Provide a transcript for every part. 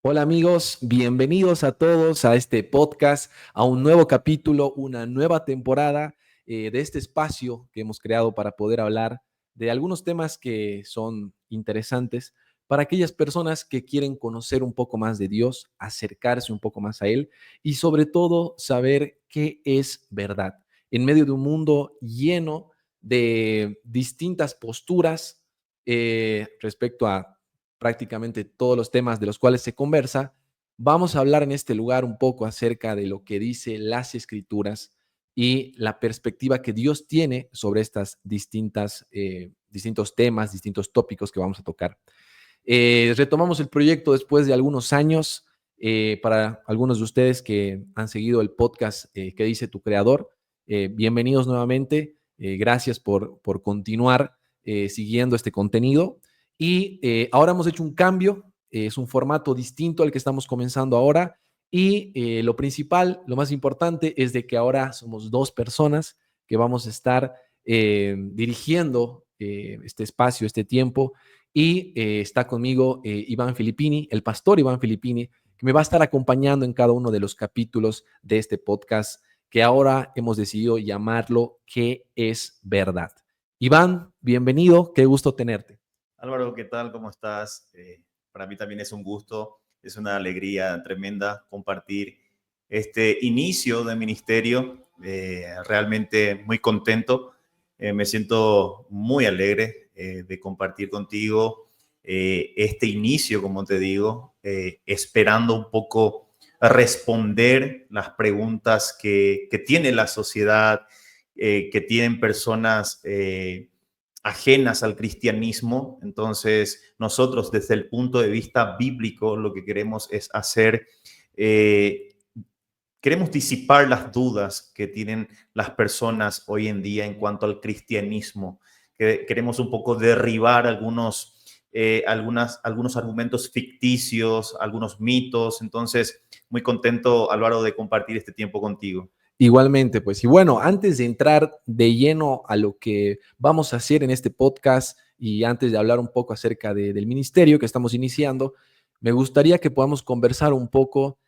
Hola amigos, bienvenidos a todos a este podcast, a un nuevo capítulo, una nueva temporada de este espacio que hemos creado para poder hablar de algunos temas que son interesantes para aquellas personas que quieren conocer un poco más de Dios, acercarse un poco más a Él y sobre todo saber qué es verdad en medio de un mundo lleno de distintas posturas respecto a prácticamente todos los temas de los cuales se conversa. Vamos a hablar en este lugar un poco acerca de lo que dice las Escrituras y la perspectiva que Dios tiene sobre estas distintos temas, distintos tópicos que vamos a tocar. Retomamos el proyecto después de algunos años. Para algunos de ustedes que han seguido el podcast que dice tu creador, bienvenidos nuevamente. Gracias por continuar siguiendo este contenido. Y ahora hemos hecho un cambio, es un formato distinto al que estamos comenzando ahora. Y lo principal, lo más importante, es de que ahora somos dos personas que vamos a estar dirigiendo este espacio, este tiempo. Y está conmigo Iván Filippini, el pastor Iván Filippini, que me va a estar acompañando en cada uno de los capítulos de este podcast que ahora hemos decidido llamarlo ¿Qué es verdad? Iván, bienvenido, qué gusto tenerte. Álvaro, ¿qué tal? ¿Cómo estás? Para mí también es un gusto, es una alegría tremenda compartir este inicio de ministerio. Realmente muy contento, me siento muy alegre de compartir contigo este inicio, como te digo, esperando un poco responder las preguntas que tiene la sociedad, que tienen personas ajenas al cristianismo. Entonces, nosotros desde el punto de vista bíblico lo que queremos es eh, queremos disipar las dudas que tienen las personas hoy en día en cuanto al cristianismo. Queremos un poco derribar algunos argumentos ficticios, algunos mitos. Entonces, muy contento, Álvaro, de compartir este tiempo contigo. Igualmente, pues, y bueno, antes de entrar de lleno a lo que vamos a hacer en este podcast y antes de hablar un poco acerca del ministerio que estamos iniciando, me gustaría que podamos conversar un poco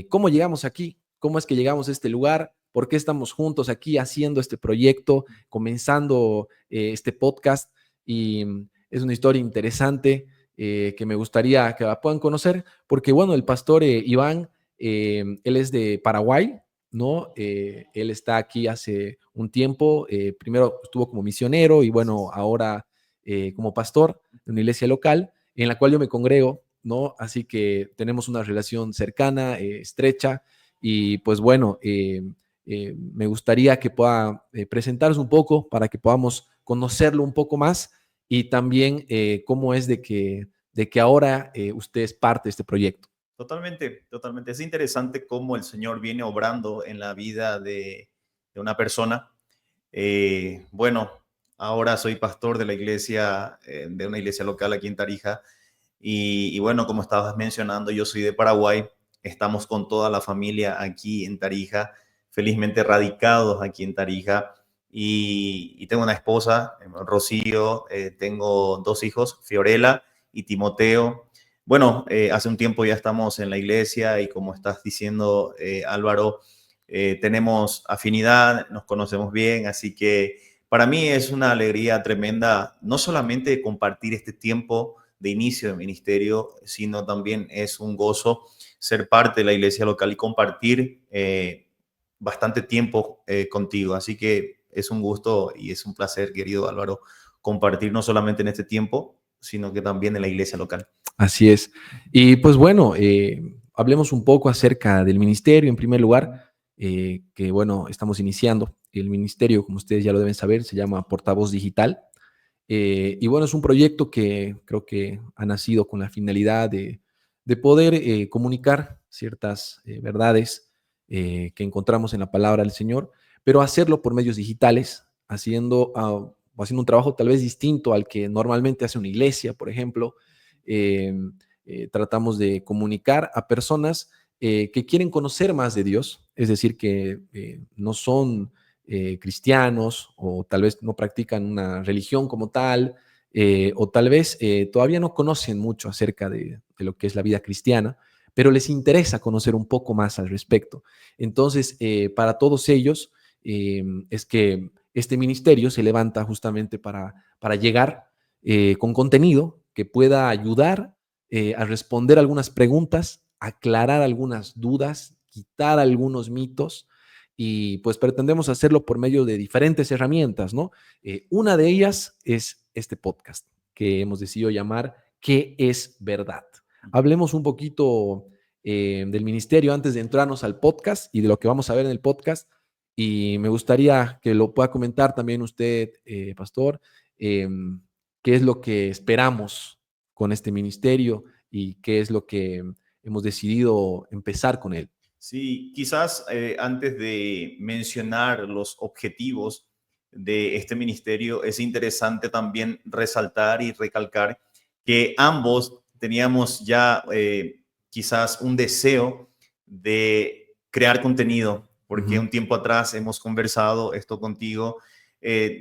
cómo llegamos aquí, cómo es que llegamos a este lugar, por qué estamos juntos aquí haciendo este proyecto, comenzando este podcast. Y es una historia interesante que me gustaría que la puedan conocer, porque bueno, el pastor Iván, él es de Paraguay, ¿no? Él está aquí hace un tiempo, primero estuvo como misionero y bueno, ahora como pastor de una iglesia local en la cual yo me congrego, ¿no? Así que tenemos una relación cercana, estrecha y pues bueno, me gustaría que pueda presentarse un poco para que podamos conocerlo un poco más y también cómo es de que ahora usted es parte de este proyecto. Totalmente, totalmente. Es interesante cómo el Señor viene obrando en la vida de una persona. Bueno, ahora soy pastor de la iglesia, de una iglesia local aquí en Tarija. Y bueno, como estabas mencionando, yo soy de Paraguay. Estamos con toda la familia aquí en Tarija, felizmente radicados aquí en Tarija. Y tengo una esposa, Rocío, tengo dos hijos, Fiorella y Timoteo. Bueno, hace un tiempo ya estamos en la iglesia y como estás diciendo, Álvaro, tenemos afinidad, nos conocemos bien, así que para mí es una alegría tremenda, no solamente compartir este tiempo de inicio de ministerio, sino también es un gozo ser parte de la iglesia local y compartir bastante tiempo contigo. Así que es un gusto y es un placer, querido Álvaro, compartir no solamente en este tiempo, sino que también en la iglesia local. Así es. Y pues bueno, hablemos un poco acerca del ministerio en primer lugar, que bueno, estamos iniciando. El ministerio, como ustedes ya lo deben saber, se llama Portavoz Digital. Y bueno, es un proyecto que creo que ha nacido con la finalidad de poder comunicar ciertas verdades que encontramos en la palabra del Señor, pero hacerlo por medios digitales, haciendo un trabajo tal vez distinto al que normalmente hace una iglesia, por ejemplo. Eh, Tratamos de comunicar a personas que quieren conocer más de Dios, es decir, que no son cristianos o tal vez no practican una religión como tal, o tal vez todavía no conocen mucho acerca de lo que es la vida cristiana, pero les interesa conocer un poco más al respecto. Entonces, para todos ellos, es que este ministerio se levanta justamente para llegar con contenido que pueda ayudar a responder algunas preguntas, aclarar algunas dudas, quitar algunos mitos y pues pretendemos hacerlo por medio de diferentes herramientas, ¿no? Una de ellas es este podcast que hemos decidido llamar ¿Qué es verdad? Hablemos un poquito del ministerio antes de entrarnos al podcast y de lo que vamos a ver en el podcast. Y me gustaría que lo pueda comentar también usted, pastor, eh, qué es lo que esperamos con este ministerio y qué es lo que hemos decidido empezar con él. Sí, quizás antes de mencionar los objetivos de este ministerio, es interesante también resaltar y recalcar que ambos teníamos ya quizás un deseo de crear contenido, porque Ujú, un tiempo atrás hemos conversado esto contigo,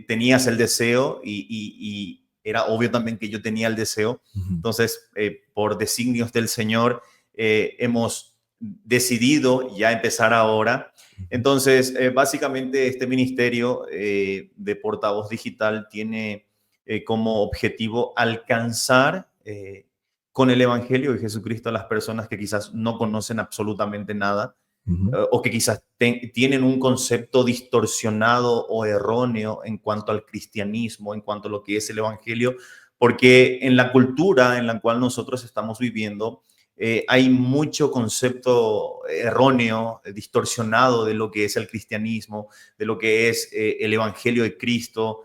tenías el deseo y era obvio también que yo tenía el deseo. ujú, Entonces, por designios del Señor, hemos decidido ya empezar ahora. ujú, Entonces, básicamente este ministerio de portavoz digital tiene como objetivo alcanzar con el Evangelio de Jesucristo a las personas que quizás no conocen absolutamente nada ujú, o que quizás tienen un concepto distorsionado o erróneo en cuanto al cristianismo, en cuanto a lo que es el Evangelio, porque en la cultura en la cual nosotros estamos viviendo, hay mucho concepto erróneo, distorsionado de lo que es el cristianismo, de lo que es el Evangelio de Cristo.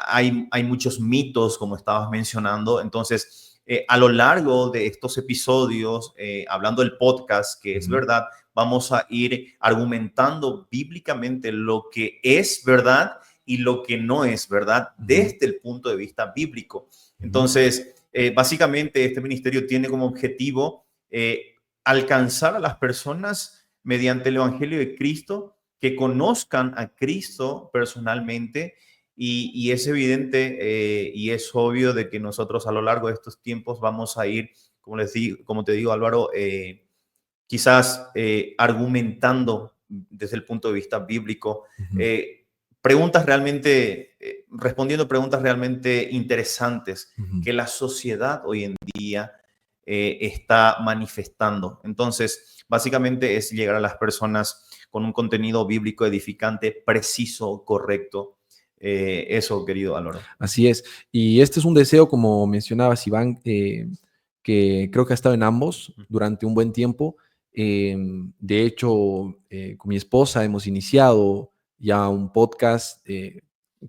Hay muchos mitos, como estabas mencionando. Entonces, a lo largo de estos episodios, hablando del podcast, que es ujú, verdad, vamos a ir argumentando bíblicamente lo que es verdad y lo que no es verdad ujú, desde el punto de vista bíblico. ujú, Entonces, básicamente este ministerio tiene como objetivo alcanzar a las personas mediante el Evangelio de Cristo, que conozcan a Cristo personalmente y es evidente y es obvio de que nosotros a lo largo de estos tiempos vamos a ir, como te digo Álvaro, quizás argumentando desde el punto de vista bíblico, ujú, eh, respondiendo preguntas realmente interesantes ujú. que la sociedad hoy en día está manifestando. Entonces, básicamente es llegar a las personas con un contenido bíblico edificante, preciso, correcto. Eso, querido Álvaro. Así es. Y este es un deseo, como mencionabas, Iván, que creo que ha estado en ambos durante un buen tiempo. De hecho, con mi esposa hemos iniciado ya un podcast, que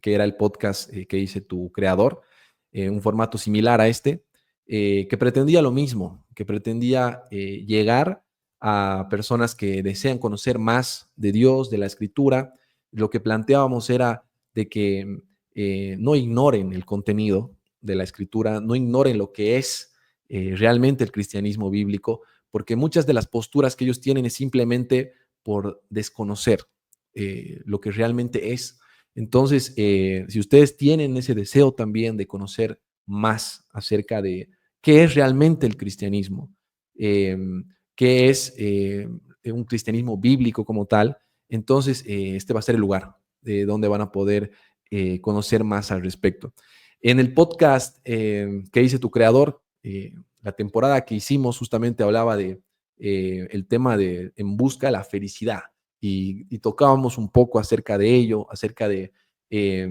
era el podcast que hice tu creador, un formato similar a este, que pretendía lo mismo, que pretendía llegar a personas que desean conocer más de Dios, de la Escritura. Lo que planteábamos era de que no ignoren el contenido de la escritura, no ignoren lo que es realmente el cristianismo bíblico, porque muchas de las posturas que ellos tienen es simplemente por desconocer lo que realmente es. Entonces, si ustedes tienen ese deseo también de conocer más acerca de qué es realmente el cristianismo, eh, qué es un cristianismo bíblico como tal, entonces este va a ser el lugar donde van a poder conocer más al respecto. En el podcast que hice tu creador, la temporada que hicimos justamente hablaba de el tema de en busca de la felicidad y tocábamos un poco acerca de ello, acerca de eh,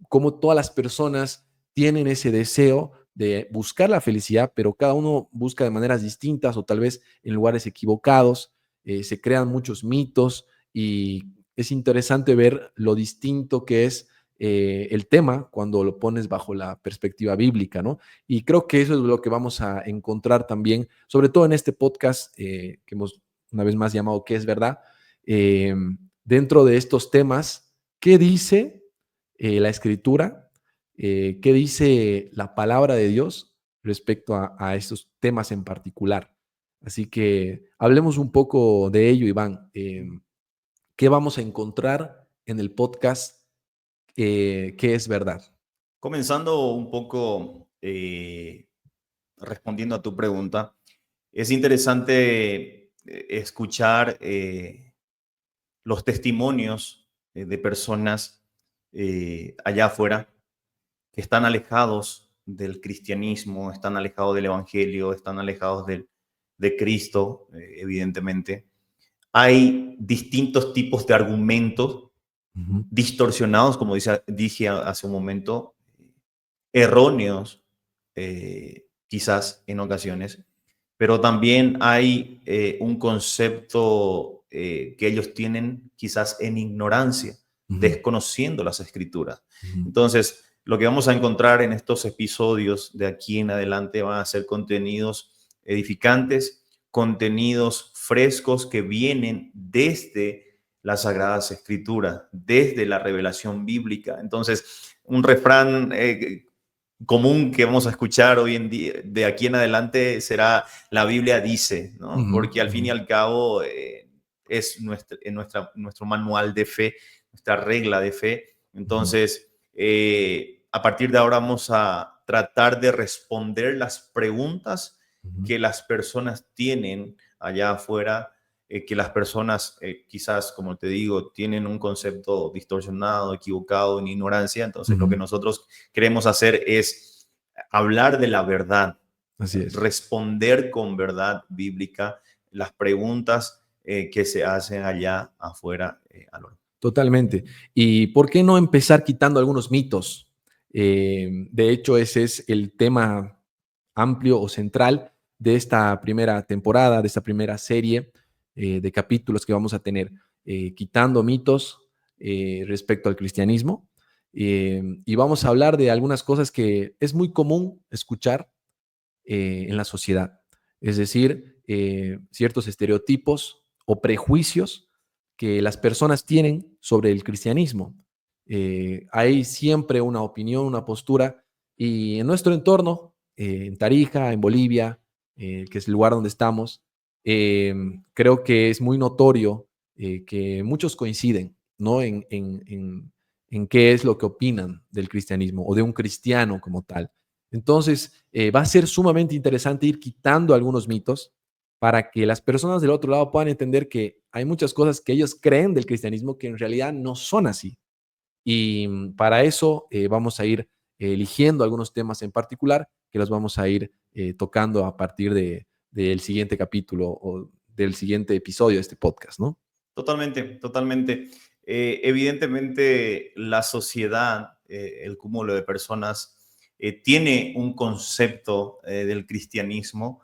cómo todas las personas tienen ese deseo de buscar la felicidad, pero cada uno busca de maneras distintas o tal vez en lugares equivocados, se crean muchos mitos y es interesante ver lo distinto que es el tema cuando lo pones bajo la perspectiva bíblica, ¿no? Y creo que eso es lo que vamos a encontrar también, sobre todo en este podcast que hemos una vez más llamado ¿Qué es verdad? Eh, Dentro de estos temas, ¿qué dice la escritura? ¿Qué dice la palabra de Dios respecto a estos temas en particular? Así que hablemos un poco de ello, Iván. ¿Qué vamos a encontrar en el podcast ¿Qué es verdad? Comenzando un poco respondiendo a tu pregunta, Es interesante escuchar los testimonios de personas allá afuera que están alejados del cristianismo, están alejados del evangelio, están alejados de Cristo, evidentemente. Hay distintos tipos de argumentos Ujú, distorsionados, como dije hace un momento, erróneos, quizás en ocasiones, pero también hay un concepto que ellos tienen quizás en ignorancia, ujú, desconociendo las escrituras. ujú, Entonces, lo que vamos a encontrar en estos episodios de aquí en adelante van a ser contenidos edificantes, contenidos frescos que vienen desde las Sagradas Escrituras, desde la revelación bíblica. Entonces, un refrán común que vamos a escuchar hoy en día, de aquí en adelante, será la Biblia dice, ¿no? ujú, Porque al fin ujú, y al cabo es nuestro manual de fe, nuestra regla de fe. ujú, Entonces, a partir de ahora vamos a tratar de responder las preguntas ujú, que las personas tienen allá afuera, que las personas quizás, como te digo, tienen un concepto distorsionado, equivocado, en ignorancia. Entonces, lo que ujú. nosotros queremos hacer es hablar de la verdad, Así es. responder con verdad bíblica las preguntas que se hacen allá afuera, Álvaro. Totalmente. ¿Y por qué no empezar quitando algunos mitos? De hecho, ese es el tema amplio o central de esta primera temporada, de esta primera serie de capítulos que vamos a tener, quitando mitos respecto al cristianismo. Y vamos a hablar de algunas cosas que es muy común escuchar en la sociedad. Es decir, ciertos estereotipos o prejuicios que las personas tienen sobre el cristianismo. Hay siempre una opinión, una postura, y en nuestro entorno, en Tarija, en Bolivia, que es el lugar donde estamos, eh, creo que es muy notorio que muchos coinciden, ¿no? En qué es lo que opinan del cristianismo o de un cristiano como tal. Entonces, va a ser sumamente interesante ir quitando algunos mitos para que las personas del otro lado puedan entender que hay muchas cosas que ellos creen del cristianismo que en realidad no son así. Y para eso vamos a ir eligiendo algunos temas en particular que los vamos a ir tocando a partir del siguiente capítulo o del siguiente episodio de este podcast, ¿no? Totalmente, totalmente. Evidentemente, la sociedad, el cúmulo de personas, tiene un concepto del cristianismo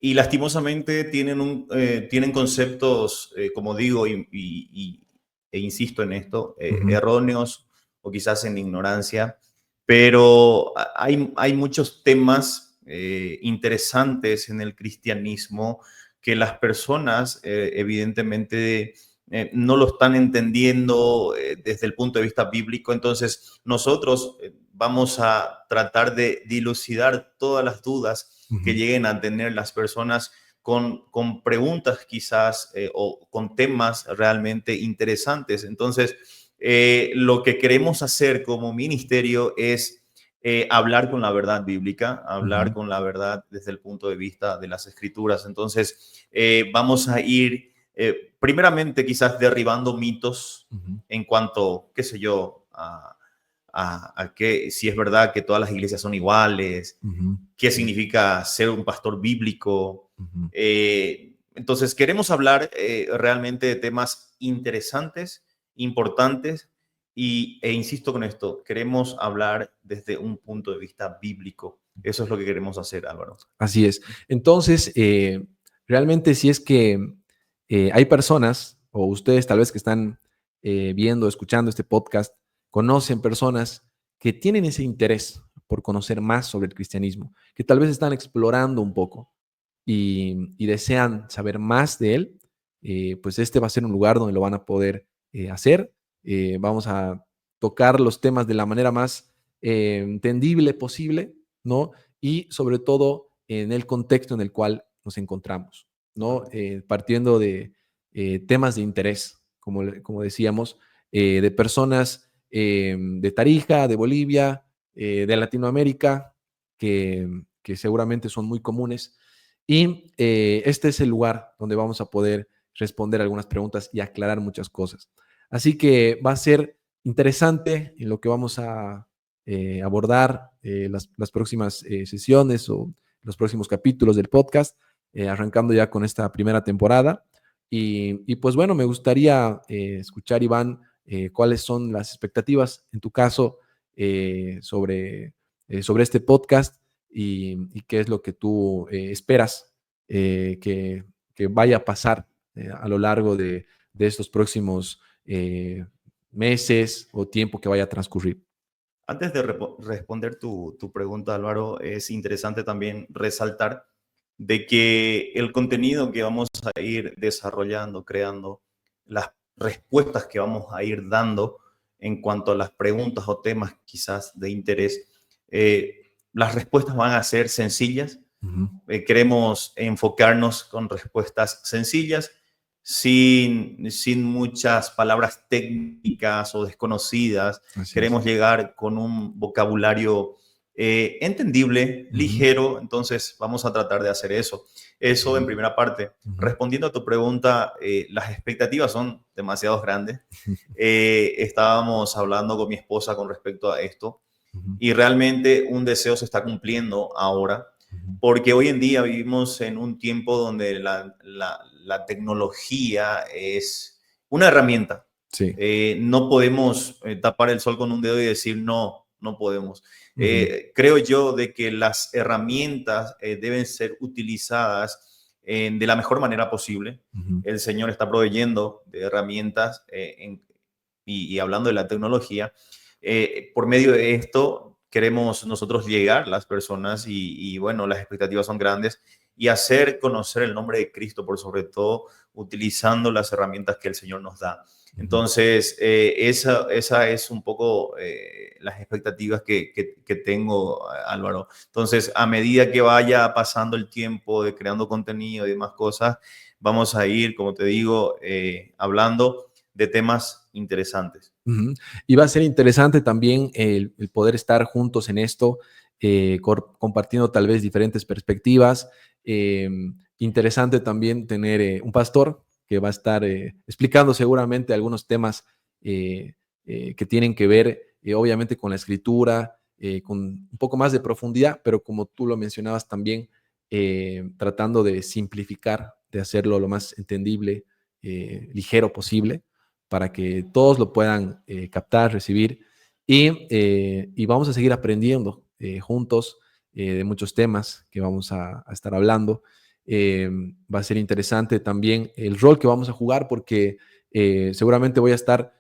y lastimosamente tienen conceptos, como digo, e insisto en esto, Ujú, erróneos o quizás en ignorancia, pero hay muchos temas interesantes en el cristianismo que las personas evidentemente no lo están entendiendo desde el punto de vista bíblico. Entonces, nosotros vamos a tratar de dilucidar todas las dudas que ujú, lleguen a tener las personas con preguntas quizás o con temas realmente interesantes. Entonces, lo que queremos hacer como ministerio es hablar con la verdad bíblica, hablar ujú, con la verdad desde el punto de vista de las escrituras. Entonces, vamos a ir primeramente quizás derribando mitos ujú, en cuanto, qué sé yo, a que si es verdad que todas las iglesias son iguales, ujú, qué significa ser un pastor bíblico. ujú. Entonces, queremos hablar realmente de temas interesantes, importantes, e insisto con esto, queremos hablar desde un punto de vista bíblico. Eso es lo que queremos hacer, Álvaro. Así es. Entonces, realmente si es que hay personas, o ustedes tal vez que están viendo, escuchando este podcast, conocen personas que tienen ese interés por conocer más sobre el cristianismo, que tal vez están explorando un poco y desean saber más de él, pues este va a ser un lugar donde lo van a poder hacer. Vamos a tocar los temas de la manera más entendible posible, ¿no? Y sobre todo en el contexto en el cual nos encontramos, ¿no? Totalmente. Partiendo de temas de interés, como decíamos, de personas de Tarija, de Bolivia, de Latinoamérica, que seguramente son muy comunes Y este es el lugar donde vamos a poder responder algunas preguntas y aclarar muchas cosas. Así que va a ser interesante en lo que vamos a abordar las próximas sesiones o los próximos capítulos del podcast, arrancando ya con esta primera temporada. Y pues bueno, me gustaría escuchar, Iván, cuáles son las expectativas en tu caso sobre este podcast y qué es lo que tú esperas eh, que, que vaya a pasar a lo largo de estos próximos meses o tiempo que vaya a transcurrir. Antes de responder tu pregunta, Álvaro, es interesante también resaltar de que el contenido que vamos a ir desarrollando, creando, las respuestas que vamos a ir dando en cuanto a las preguntas o temas quizás de interés, las respuestas van a ser sencillas. Ujú. Queremos enfocarnos con respuestas sencillas, sin muchas palabras técnicas o desconocidas. Así es. Queremos llegar con un vocabulario entendible, Ujú. ligero, entonces vamos a tratar de hacer eso. Eso en primera parte. Ujú. Respondiendo a tu pregunta, las expectativas son demasiado grandes. Estábamos hablando con mi esposa con respecto a esto Ujú. y realmente un deseo se está cumpliendo ahora, Ujú. porque hoy en día vivimos en un tiempo donde la tecnología es una herramienta. Sí. No podemos tapar el sol con un dedo y decir no, no podemos. Ujú. Creo yo de que las herramientas deben ser utilizadas de la mejor manera posible. Ujú. El Señor está proveyendo de herramientas y hablando de la tecnología, por medio de esto queremos nosotros llegar a las personas y bueno, las expectativas son grandes y hacer conocer el nombre de Cristo por sobre todo utilizando las herramientas que el Señor nos da. Ujú. Entonces, esa es un poco las expectativas que tengo, Álvaro. Entonces, a medida que vaya pasando el tiempo de creando contenido y demás cosas, vamos a ir, como te digo, hablando de temas interesantes. Ujú. Y va a ser interesante también el poder estar juntos en esto, compartiendo tal vez diferentes perspectivas. Eh, Interesante también tener un pastor que va a estar explicando seguramente algunos temas que tienen que ver, obviamente, con la escritura, con un poco más de profundidad, pero como tú lo mencionabas también, tratando de simplificar, de hacerlo lo más entendible, ligero posible para que todos lo puedan captar, recibir y vamos a seguir aprendiendo juntos de muchos temas que vamos a estar hablando. Va a ser interesante también el rol que vamos a jugar porque seguramente voy a estar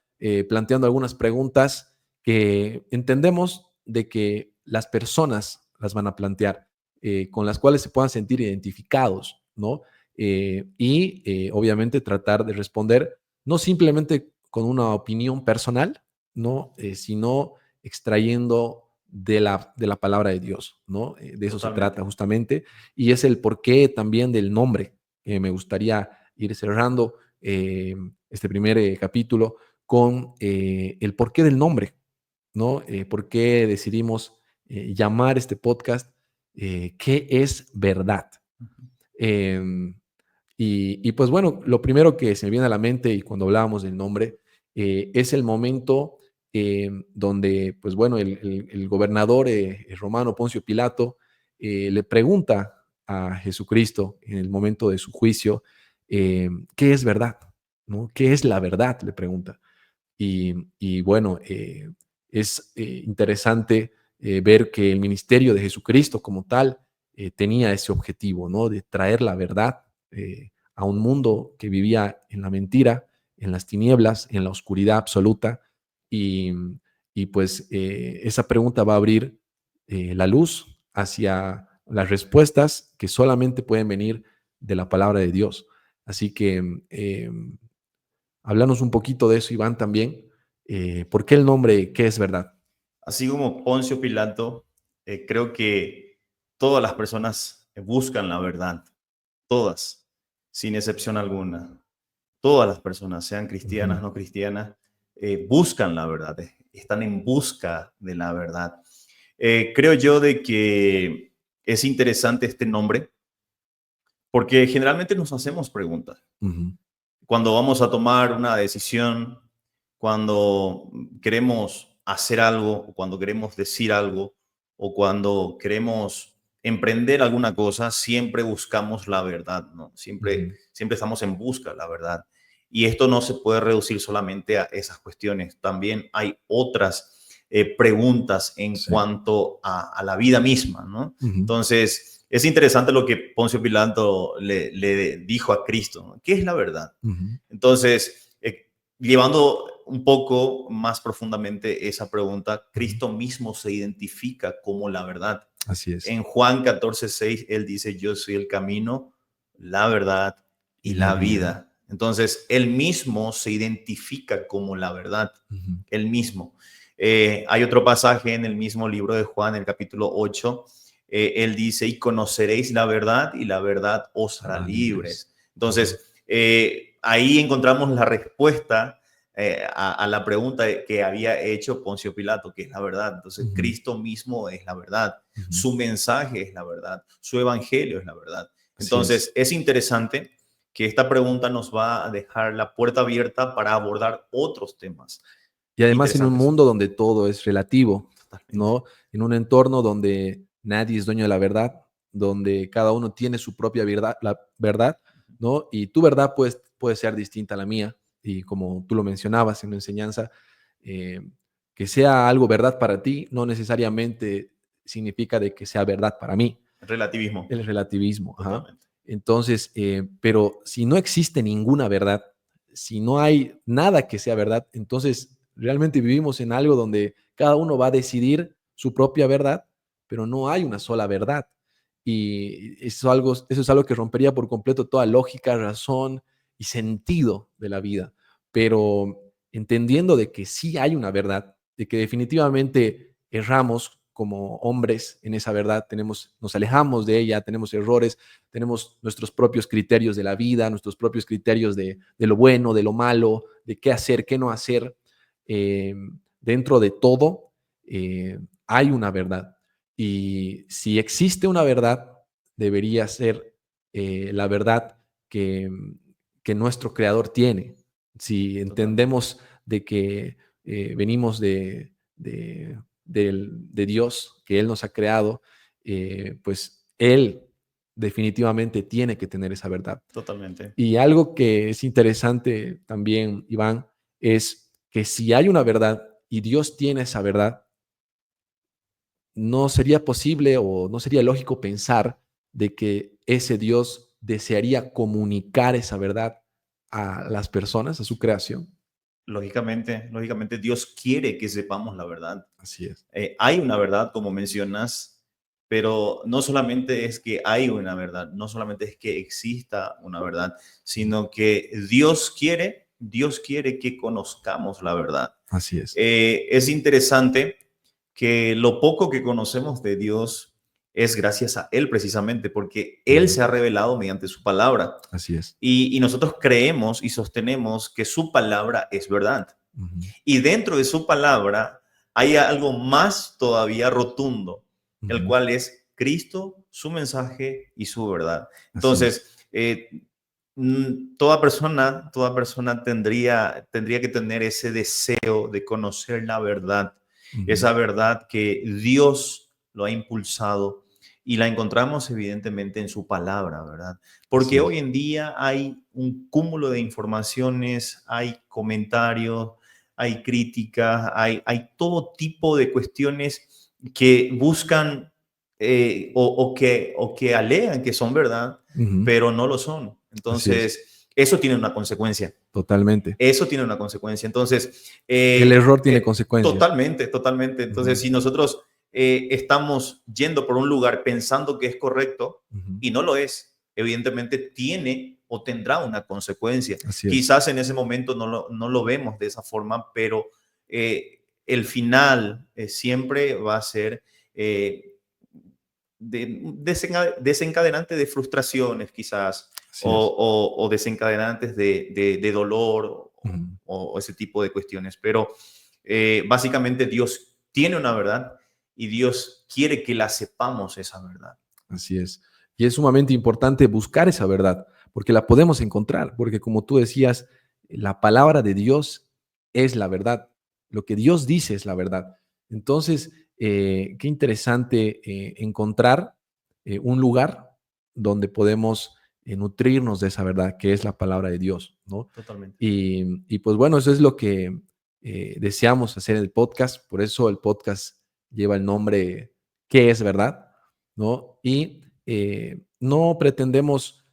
planteando algunas preguntas que entendemos de que las personas las van a plantear, con las cuales se puedan sentir identificados, ¿no? Obviamente tratar de responder no simplemente con una opinión personal, ¿no? Sino extrayendo de la palabra de Dios, ¿no? De eso se trata Totalmente. justamente. Y es el porqué también del nombre. Me gustaría ir cerrando este primer capítulo con el porqué del nombre, ¿no? ¿Por qué decidimos llamar este podcast ¿Qué es verdad? Em, pues bueno, lo primero que se me viene a la mente y cuando hablábamos del nombre es el momento donde, pues bueno, el gobernador romano Poncio Pilato le pregunta a Jesucristo en el momento de su juicio, ¿qué es verdad? ¿No? ¿Qué es la verdad? Le pregunta. Bueno, es interesante ver que el ministerio de Jesucristo como tal tenía ese objetivo, ¿no? De traer la verdad a un mundo que vivía en la mentira, en las tinieblas, en la oscuridad absoluta. Y, pues esa pregunta va a abrir la luz hacia las respuestas que solamente pueden venir de la palabra de Dios. Así que háblanos un poquito de eso, Iván, también. ¿Por qué el nombre qué es verdad? Así como Poncio Pilato, creo que todas las personas buscan la verdad, todas, sin excepción alguna. Todas las personas, sean Ujú. cristianas, no cristianas, buscan la verdad, están en busca de la verdad. Creo yo de que es interesante este nombre Porque generalmente nos hacemos preguntas. Ujú, Cuando vamos a tomar una decisión, cuando queremos hacer algo, o cuando queremos decir algo, o cuando queremos emprender alguna cosa, siempre buscamos la verdad, ¿no? ujú. Siempre estamos en busca de la verdad. Y esto no se puede reducir solamente a esas cuestiones. También hay otras preguntas en Sí. cuanto a la vida misma, ¿no? Ujú, Entonces, es interesante lo que Poncio Pilato le dijo a Cristo, ¿no? ¿Qué es la verdad? ujú. Entonces, llevando un poco más profundamente esa pregunta, Ujú. Cristo mismo se identifica como la verdad. Así es. En Juan 14:6, él dice, yo soy el camino, la verdad Y y la la vida. vida. Entonces, él mismo se identifica como la verdad, Ujú. él mismo. Hay otro pasaje en el mismo libro de Juan, el capítulo 8, él dice, y conoceréis la verdad y la verdad os hará Hará libres. libres. Ujú, Entonces, ahí encontramos la respuesta a la pregunta que había hecho Poncio Pilato, que es la verdad. Entonces, ujú, Cristo mismo es la verdad, ujú. su mensaje es la verdad, su evangelio es la verdad. Así es. Entonces, es interesante que esta pregunta nos va a dejar la puerta abierta para abordar otros temas Y además en un interesantes. mundo donde todo es relativo, Totalmente. ¿no? En un entorno donde nadie es dueño de la verdad, donde cada uno tiene su propia verdad, la verdad, ¿no? Y tu verdad puede ser distinta a la mía. Y como tú lo mencionabas en la enseñanza, eh, que sea algo verdad para ti no necesariamente significa de que sea verdad para mí. Relativismo, El relativismo, ajá. totalmente. Entonces, pero si no existe ninguna verdad, si no hay nada que sea verdad, entonces realmente vivimos en algo donde cada uno va a decidir su propia verdad, pero no hay una sola verdad. Y eso es algo que rompería por completo toda lógica, razón y sentido de la vida. Pero entendiendo de que sí hay una verdad, de que definitivamente erramos como hombres en esa verdad, nos alejamos de ella, tenemos errores, tenemos nuestros propios criterios de la vida, nuestros propios criterios de lo bueno, de lo malo, de qué hacer, qué no hacer. Eh, Dentro de todo hay una verdad. Y si existe una verdad, debería ser la verdad que, que nuestro creador tiene. Si Totalmente. entendemos de que venimos de Dios, que Él nos ha creado, pues Él definitivamente tiene que tener esa verdad. Totalmente. Y algo que es interesante también, Iván, es que si hay una verdad y Dios tiene esa verdad, no sería posible o no sería lógico pensar de que ese Dios desearía comunicar esa verdad a las personas, a su creación. Lógicamente, Dios quiere que sepamos la verdad. Así es. Hay una verdad, como mencionas, pero no solamente es que hay una verdad, no solamente es que exista una verdad, Ujú. sino que Dios quiere que conozcamos la verdad. Así es. Es interesante que lo poco que conocemos de Dios es gracias a Él precisamente, porque Él Ujú. se ha revelado mediante su palabra Así es. y nosotros creemos y sostenemos que su palabra es verdad. Ujú. Y dentro de su palabra hay algo más todavía rotundo, el Ujú. cual es Cristo, su mensaje y su verdad. Así es. Entonces, toda persona tendría que tener ese deseo de conocer la verdad, Ujú. esa verdad que Dios lo ha impulsado y la encontramos evidentemente en su palabra, ¿verdad? Así Porque es. hoy en día hay un cúmulo de informaciones, hay comentarios, hay críticas, hay todo tipo de cuestiones que buscan o que alegan que son verdad, Ujú. pero no lo son. Así es. Entonces, eso tiene una consecuencia. Totalmente. Eso tiene una consecuencia. Entonces, El error tiene consecuencias. totalmente, totalmente. Entonces, Ujú. si nosotros estamos yendo por un lugar pensando que es correcto Ujú. y no lo es, evidentemente tiene o tendrá una consecuencia. Así es. Quizás en ese momento no lo vemos de esa forma, pero el final siempre va a ser desencadenante de frustraciones, quizás, Así es. o desencadenantes de dolor Ujú. o ese tipo de cuestiones. Pero básicamente Dios tiene una verdad y Dios quiere que la sepamos esa verdad. Así es. Y es sumamente importante buscar esa verdad, porque la podemos encontrar, porque como tú decías, la palabra de Dios es la verdad. Lo que Dios dice es la verdad. Entonces, qué interesante encontrar un lugar donde podemos nutrirnos de esa verdad, que es la palabra de Dios, ¿no? Totalmente. Y pues bueno, eso es lo que deseamos hacer en el podcast. Por eso el podcast lleva el nombre ¿Qué es verdad? ¿No? Y no pretendemos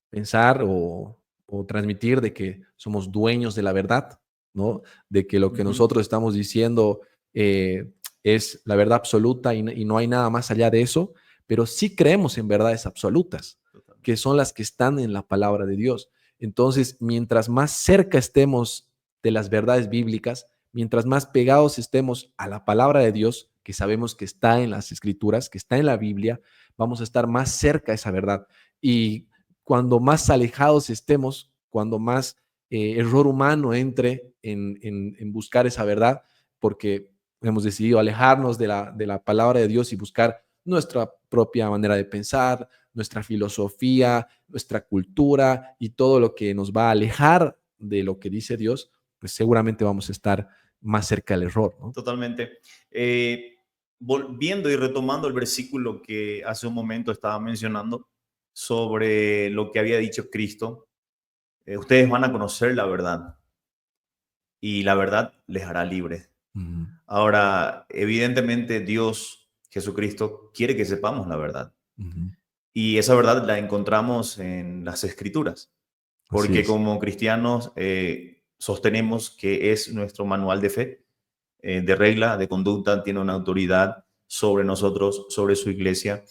pensar o transmitir de que somos dueños de la verdad, ¿no? De que lo que Ujú. nosotros estamos diciendo es la verdad absoluta y no hay nada más allá de eso, pero sí creemos en verdades absolutas, Totalmente. que son las que están en la palabra de Dios. Entonces, mientras más cerca estemos de las verdades bíblicas, mientras más pegados estemos a la palabra de Dios, que sabemos que está en las escrituras, que está en la Biblia, vamos a estar más cerca de esa verdad. Y cuando más alejados estemos, cuando más error humano entre en buscar esa verdad, porque hemos decidido alejarnos de la palabra de Dios y buscar nuestra propia manera de pensar, nuestra filosofía, nuestra cultura y todo lo que nos va a alejar de lo que dice Dios, pues seguramente vamos a estar más cerca del error, ¿no? Totalmente. Eh, Volviendo y retomando el versículo que hace un momento estaba mencionando sobre lo que había dicho Cristo, ustedes van a conocer la verdad y la verdad les hará libres. Ujú, Ahora, evidentemente Dios, Jesucristo, quiere que sepamos la verdad ujú. y esa verdad la encontramos en las Escrituras, Así porque es. como cristianos sostenemos que es nuestro manual de fe, de regla, de conducta, tiene una autoridad sobre nosotros, sobre su iglesia.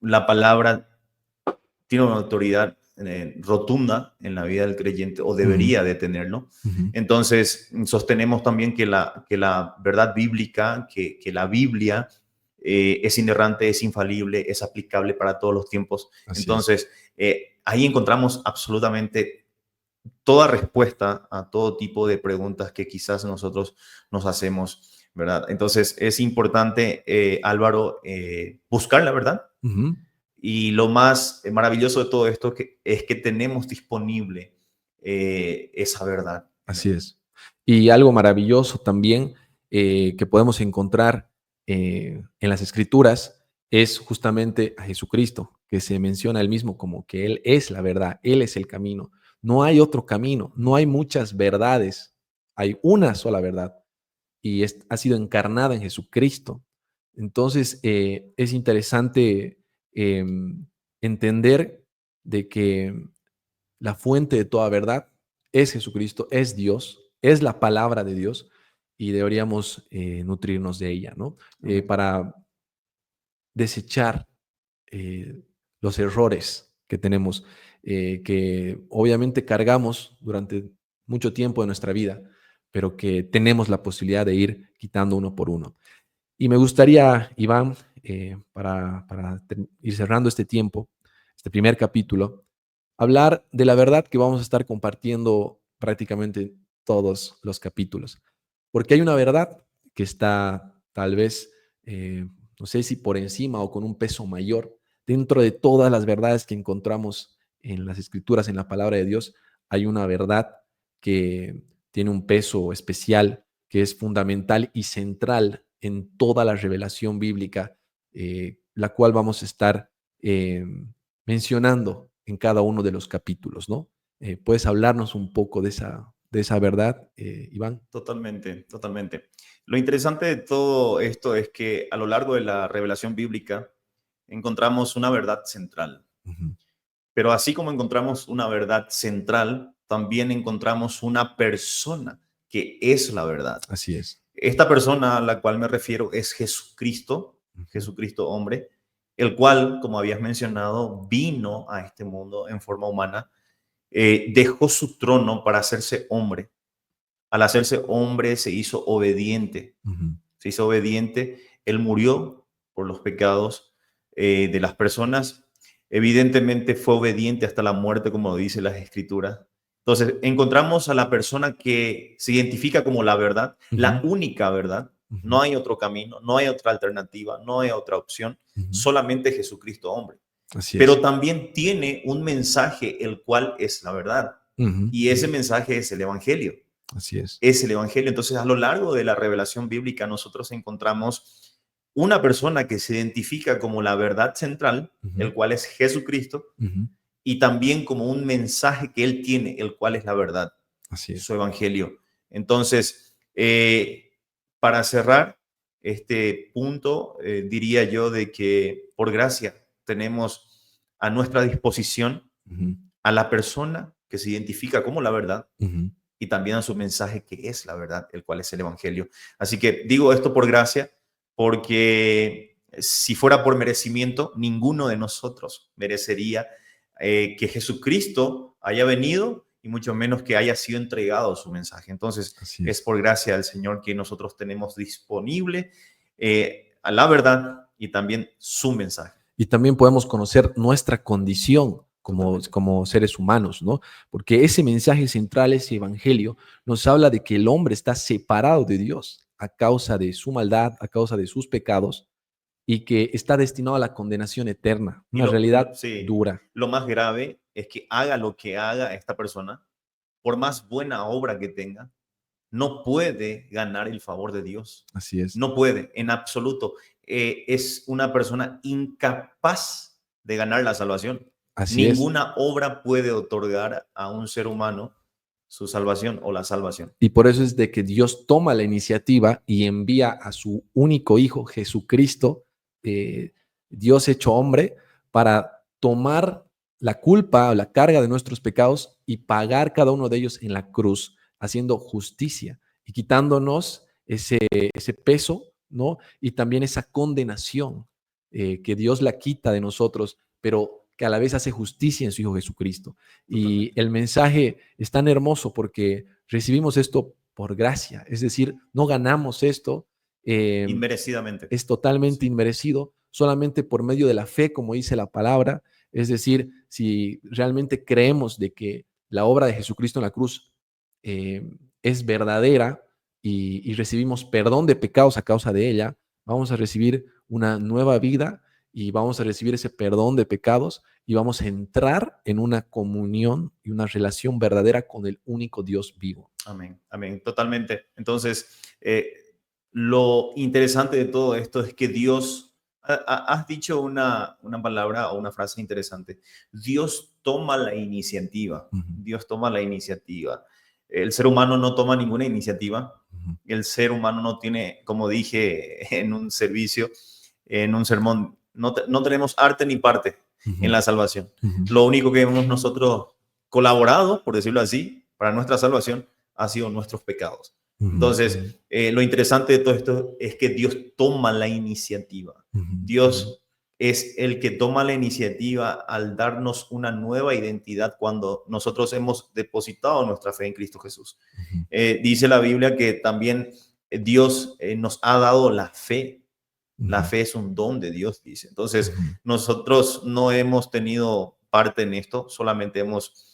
La palabra tiene una autoridad rotunda en la vida del creyente, o Ujú, debería de tenerlo. ujú. Entonces, sostenemos también que la verdad bíblica, que la Biblia es inerrante, es infalible, es aplicable para todos los tiempos. Así es. Entonces, ahí encontramos absolutamente toda respuesta a todo tipo de preguntas que quizás nosotros nos hacemos, ¿verdad? Entonces es importante, Álvaro, buscar la verdad. Ujú. Y lo más maravilloso de todo esto es que tenemos disponible esa verdad. Así es. Y algo maravilloso también que podemos encontrar en las escrituras es justamente a Jesucristo, que se menciona él mismo como que Él es la verdad, Él es el camino. No hay otro camino, no hay muchas verdades, hay una sola verdad y ha sido encarnada en Jesucristo. Entonces, es interesante entender de que la fuente de toda verdad es Jesucristo, es Dios, es la palabra de Dios y deberíamos nutrirnos de ella, ¿no? Amén. Para desechar los errores que tenemos, que obviamente cargamos durante mucho tiempo de nuestra vida, pero que tenemos la posibilidad de ir quitando uno por uno. Y me gustaría, Iván, para ir cerrando este tiempo, este primer capítulo, hablar de la verdad que vamos a estar compartiendo prácticamente todos los capítulos. Porque hay una verdad que está tal vez, no sé si por encima o con un peso mayor, dentro de todas las verdades que encontramos en las escrituras, en la palabra de Dios, hay una verdad que tiene un peso especial, que es fundamental y central en toda la revelación bíblica, la cual vamos a estar mencionando en cada uno de los capítulos, ¿no? ¿Puedes hablarnos un poco de esa verdad, Iván? Totalmente, totalmente. Lo interesante de todo esto es que a lo largo de la revelación bíblica encontramos una verdad central. Ujú. Pero así como encontramos una verdad central, también encontramos una persona que es la verdad. Así es. Esta persona a la cual me refiero es Jesucristo, Ujú, Jesucristo hombre, el cual, como habías mencionado, vino a este mundo en forma humana, dejó su trono para hacerse hombre. Al hacerse hombre se hizo obediente, ujú, se hizo obediente, él murió por los pecados de las personas, evidentemente fue obediente hasta la muerte, como lo dice las escrituras. Entonces, encontramos a la persona que se identifica como la verdad, la ujú. única verdad, No hay otro camino, no hay otra alternativa, no hay otra opción, solamente Jesucristo hombre. Así es. Pero también tiene un mensaje, el cual es la verdad. Y ese mensaje es el Evangelio. Así es. Es el Evangelio. Entonces, a lo largo de la revelación bíblica, nosotros encontramos una persona que se identifica como la verdad central, el cual es Jesucristo, y también como un mensaje que él tiene, el cual es la verdad, Así es. su Evangelio. Entonces, para cerrar este punto, diría yo de que por gracia tenemos a nuestra disposición a la persona que se identifica como la verdad y también a su mensaje que es la verdad, el cual es el Evangelio. Así que digo esto por gracia, porque si fuera por merecimiento, ninguno de nosotros merecería que Jesucristo haya venido y mucho menos que haya sido entregado su mensaje. Entonces, es por gracia del Señor que nosotros tenemos disponible a la verdad y también su mensaje. Y también podemos conocer nuestra condición como seres humanos, ¿no? Porque ese mensaje central, ese evangelio, nos habla de que el hombre está separado de Dios a causa de su maldad, a causa de sus pecados, y que está destinado a la condenación eterna, Y una realidad sí, dura. lo más grave es que haga lo que haga esta persona, por más buena obra que tenga, no puede ganar el favor de Dios. Así es. No puede, en absoluto. Es una persona incapaz de ganar la salvación. Así es. Ninguna obra puede otorgar a un ser humano su salvación o la salvación. Y por eso es de que Dios toma la iniciativa y envía a su único Hijo, Jesucristo, Dios hecho hombre, para tomar la culpa o la carga de nuestros pecados y pagar cada uno de ellos en la cruz, haciendo justicia y quitándonos ese peso, ¿no? Y también esa condenación que Dios la quita de nosotros, pero que a la vez hace justicia en su Hijo Jesucristo. Y el mensaje es tan hermoso porque recibimos esto por gracia, es decir, no ganamos esto. Inmerecidamente. Es totalmente inmerecido, solamente por medio de la fe, como dice la palabra. Es decir, si realmente creemos de que la obra de Jesucristo en la cruz es verdadera y recibimos perdón de pecados a causa de ella, vamos a recibir una nueva vida y vamos a recibir ese perdón de pecados y vamos a entrar en una comunión y una relación verdadera con el único Dios vivo. Amén, amén, totalmente. Entonces, lo interesante de todo esto es que Dios, has dicho una palabra o una frase interesante, Dios toma la iniciativa, Dios toma la iniciativa. El ser humano no toma ninguna iniciativa, el ser humano no tiene, como dije en un servicio, en un sermón, no tenemos arte ni parte en la salvación. Lo único que hemos nosotros colaborado, por decirlo así, para nuestra salvación ha sido nuestros pecados. Entonces, lo interesante de todo esto es que Dios toma la iniciativa. Dios es el que toma la iniciativa al darnos una nueva identidad cuando nosotros hemos depositado nuestra fe en Cristo Jesús. Dice la Biblia que también Dios nos ha dado la fe. La fe es un don de Dios, dice. Entonces, nosotros no hemos tenido parte en esto, solamente hemos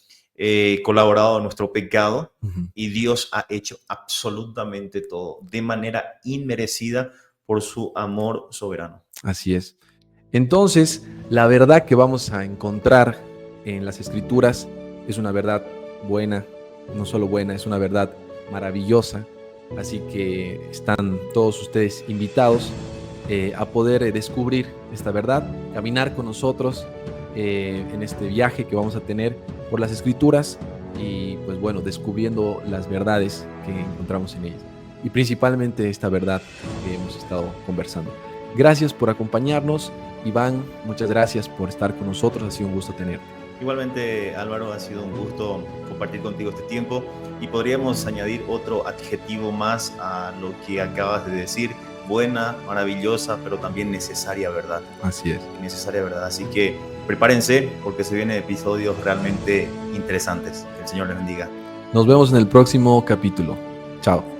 colaborado en nuestro pecado y Dios ha hecho absolutamente todo de manera inmerecida por su amor soberano. Así es. Entonces, la verdad que vamos a encontrar en las Escrituras es una verdad buena, no solo buena, es una verdad maravillosa. Así que están todos ustedes invitados a poder descubrir esta verdad, caminar con nosotros en este viaje que vamos a tener por las Escrituras y pues bueno, descubriendo las verdades que encontramos en ellas y principalmente esta verdad que hemos estado conversando. Gracias por acompañarnos, Iván, muchas gracias por estar con nosotros, ha sido un gusto tenerte. Igualmente, Álvaro, ha sido un gusto compartir contigo este tiempo y podríamos añadir otro adjetivo más a lo que acabas de decir: buena, maravillosa, pero también necesaria verdad. Así es. Necesaria verdad. Así que prepárense porque se vienen episodios realmente interesantes. Que el Señor les bendiga. Nos vemos en el próximo capítulo. Chao.